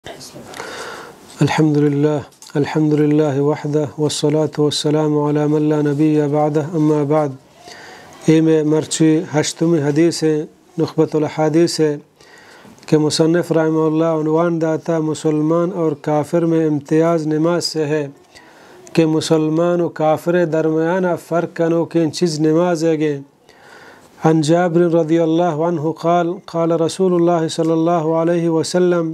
الحمد لله وحده والصلاة والسلام على من لا نبي بعده اما بعد. مرچی ہشتمی حدیث نخبۃ الحادیث ہے کہ مصنف رحمہ اللہ عنوان داتا مسلمان اور کافر میں امتیاز نماز سے ہے کہ مسلمان و کافر درمیانہ فرق کنو کہ چیز نماز ہے گے. عن جابر رضی اللہ عنہ قال رسول اللہ صلی اللہ علیہ وسلم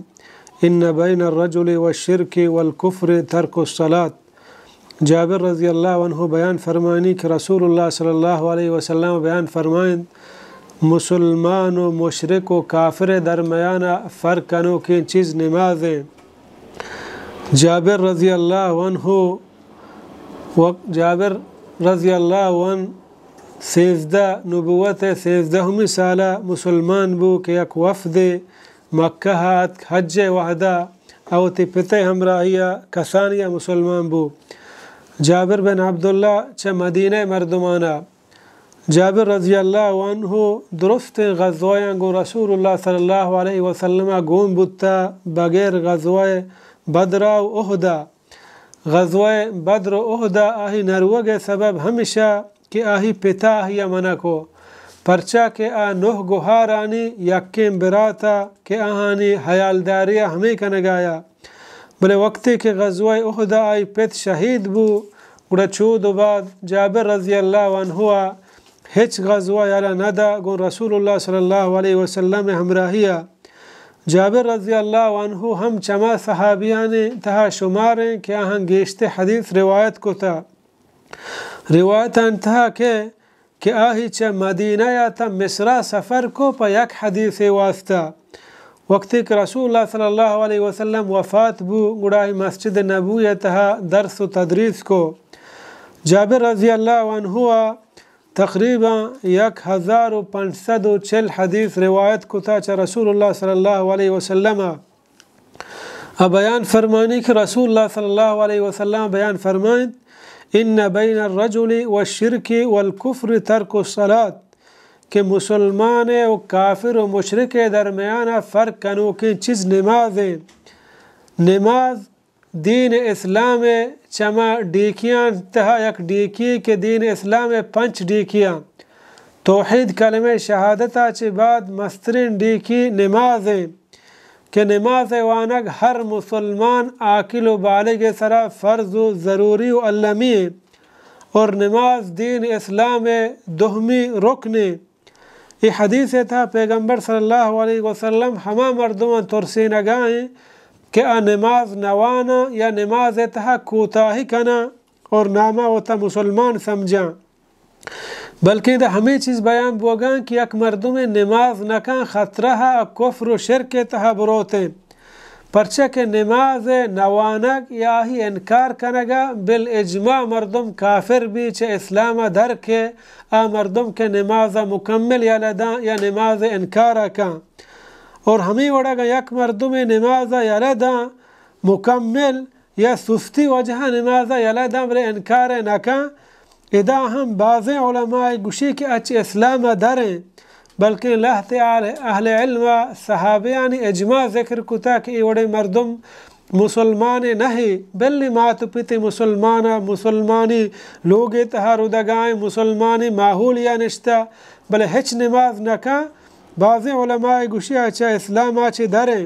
ان بین الرجل والشرک والکفر ترک الصلاة. جابر رضی اللہ عنہ بیان فرمانی کہ رسول اللہ صلی اللہ علیہ وسلم بیان فرمائیں مسلمان و مشرک و کافر درمیانہ فرق کنو کی چیز نماز ہے. جابر رضی اللہ عنہ 13 نبوت 13 سالہ مسلمان بو کہ یک وفد مکہ حج وحدہ او تی پتہ ہمراہیہ کسانیہ مسلمان بو. جابر بن عبداللہ چھ مدینہ مردمانہ. جابر رضی اللہ عنہ درست غزویاں گو رسول اللہ صلی اللہ علیہ وسلم گون بتا بغیر غزوہ بدر و احدہ. غزوہ بدر و احدہ آہی نروگ سبب ہمیشہ کہ آہی پتا آہی منع کو پرچا کہ نوح گوہارانی یکیم براتا کہ آہانی حیالداریہ ہمیں کنگایا بلے وقتی کہ غزوہ احدہ آئی پت شہید بو گڑا چود و بعد جابر رضی اللہ عنہ ہچ غزوہ یالا ندا گون رسول اللہ صلی اللہ علیہ وسلم ہمراہیہ. جابر رضی اللہ عنہ ہم چما صحابیان تہا شمار ہیں کہ آہن گیشت حدیث روایت کو تا روایت انتہا کہ آہی چا مدینہ یا تا مصرہ سفر کو پا یک حدیث واسطہ وقتی کہ رسول اللہ صلی اللہ علیہ وسلم وفات بو گڑاہی مسجد نبوی تہا درس و تدریس کو. جابر رضی اللہ عنہ تقریباً 1540 حدیث روایت کو تا چا رسول اللہ صلی اللہ علیہ وسلم بیان فرمانی کہ رسول اللہ صلی اللہ علیہ وسلم بیان فرمائیں ان بین الرجل والشرک والکفر ترک الصلاة کہ مسلمان و کافر و مشرک درمیانہ فرق کنو کی چیز نماز ہے. نماز دین اسلام چما ڈیکیاں تہا یک ڈیکی کہ دین اسلام 5 ڈیکیاں توحید کلمہ شہادتہ چی بعد مسترین ڈیکی نماز ہے کہ نماز وانگ ہر مسلمان عاقل و بالغ سرا فرض و ضروری و علمی ہے اور نماز دین اسلام 2 رکن. یہ حدیث تھا پیغمبر صلی اللہ علیہ وسلم ہما مردمان ترسی نگاہیں کہ نماز نوانا یا نماز تہا کوتاہی کنا اور نامہ ہوتا مسلمان سمجھاں بلکہ دا ہمیں چیز بیان بوگاں کہ یک مردم نماز نکاں خطرہ کفر و شرک تہا بروتے پرچہ کہ نماز نوانک یا ہی انکار کنگا بالاجماع مردم کافر بھی چھ اسلام درک مردم کے نماز مکمل یا لداں یا نماز انکار کاں اور ہمیں وڑا گا یک مردم نماز یا لداں مکمل یا سستی وجہ نماز یا لداں بلے انکار نکاں. ادا ہم بعض علماء گوشی کہ اچھی اسلام دریں بلکہ اللہ تعالی اہل علم صحابیانی اجماع ذکر کتا کہ وڑے مردم مسلمان نہیں بلی مات پیتی مسلمانی لوگ تہارو دگائیں مسلمانی ماحول یا نشتہ بلے ہچ نماز نکا. بعض علماء گوشی اچھا اسلام آچی دریں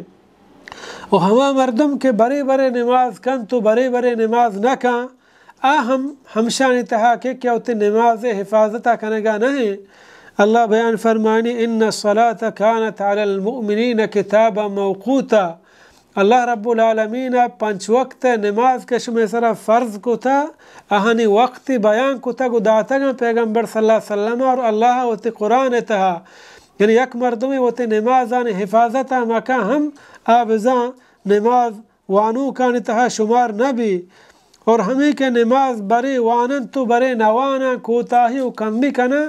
اور ہما مردم کے بڑے نماز کن تو بڑے نماز نکا ہمشانی تہا کہ کیا ہوتی نماز حفاظتہ کنگا نہیں. اللہ بیان فرمانی ان الصلاة كانت على المؤمنین کتابا موقوتا. اللہ رب العالمین 5 وقت نماز کشم سرا فرض کو تا اہنی وقت بیان کو تا گداتا گا پیغمبر صلی اللہ علیہ وسلم اور اللہ ہوتی قرآن تہا یعنی یک مردمی ہوتی نمازان حفاظتہ مکا ہم آبزاں نماز وانو کانی تہا شمار نبی اور ہمیں کہ نماز برے وانن تو برے نوانا کوتاہی و کم بھی کنا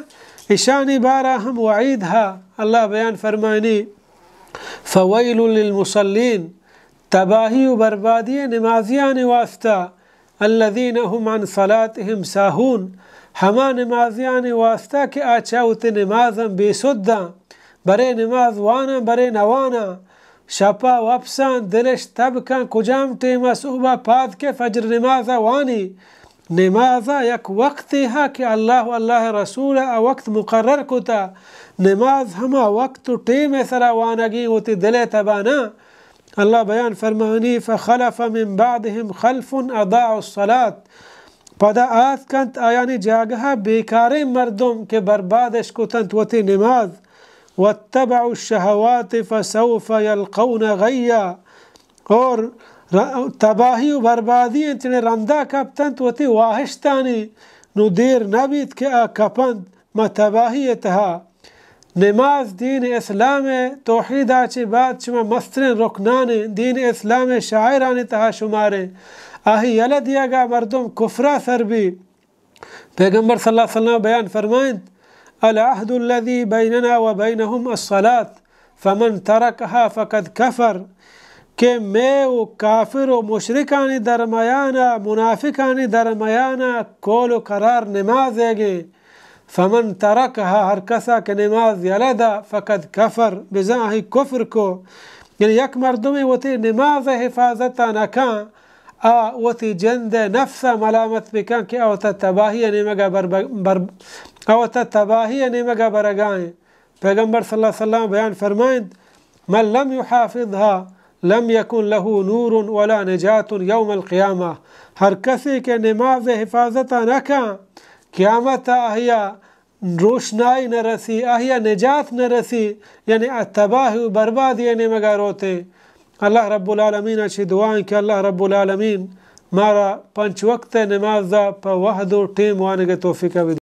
اشانی بارا ہم وعید ہا. اللہ بیان فرمانی فویل للمصلین تباہی و بربادی نمازیان واسطہ الذین هم عن صلاتهم ساہون ہما نمازیان واسطہ کہ آچاوت نمازم بے سدہ برے نماز وانا برے نوانا شپا وپسان دلش تب کن کجام ٹیمہ صبح پاد کے فجر نمازا وانی نمازا یک وقتی ہے کہ اللہ رسول وقت مقرر کتا نماز ہما وقت ٹیم سرا وانگی ہوتی دل تبانا اللہ بیان فرمانی فخلف من بعدهم خلف اضاعوا الصلاة پدا آت کنت آیانی جاگہ بیکار مردم کے بربادش کتنت وتی نماز واتبعوا الشہوات فسوف یلقون غیا اور تباہی و بربادی انتنے رندہ کپتنت وتی واہشتانی نو دیر نبیت کہ کپند ما تباہی اتہا نماز دین اسلام توحید آچی بعد شما مسترین رکنان دین اسلام شاعران تہا شمارے آہی یلد یگا مردم کفرہ سر بھی پیغمبر صلی اللہ علیہ وسلم بیان فرمائند العہد الذی بیننا و بینہم الصلاة فمن ترکہا فقد کفر کہ میں و کافر و مشرکانی درمیانا منافقانی درمیانا کول و قرار نماز ہے گے فمن ترکہا ہر کسا کہ نماز یلدا فقد کفر بزاہی کفر کو یعنی یک مردمی وتی نماز حفاظتا نکان وتی جند نفس ملامت بکن کہ اوتا تباہی نمگا برگائیں پیغمبر صلی اللہ علیہ وسلم بیان فرمائند من لم يحافظها لم يكن له نور ولا نجات یوم القیامہ ہر کسی کے نماز حفاظت نکا قیامت آہیا روشنائی نہ رسی آہیا نجات نہ رسی یعنی تباہ و بربادی نمگا روتے اللہ رب العالمین اچھی دعائیں کہ اللہ رب العالمین مارا 5 وقت نماز دا پا وحد و ٹیم وانگے توفیق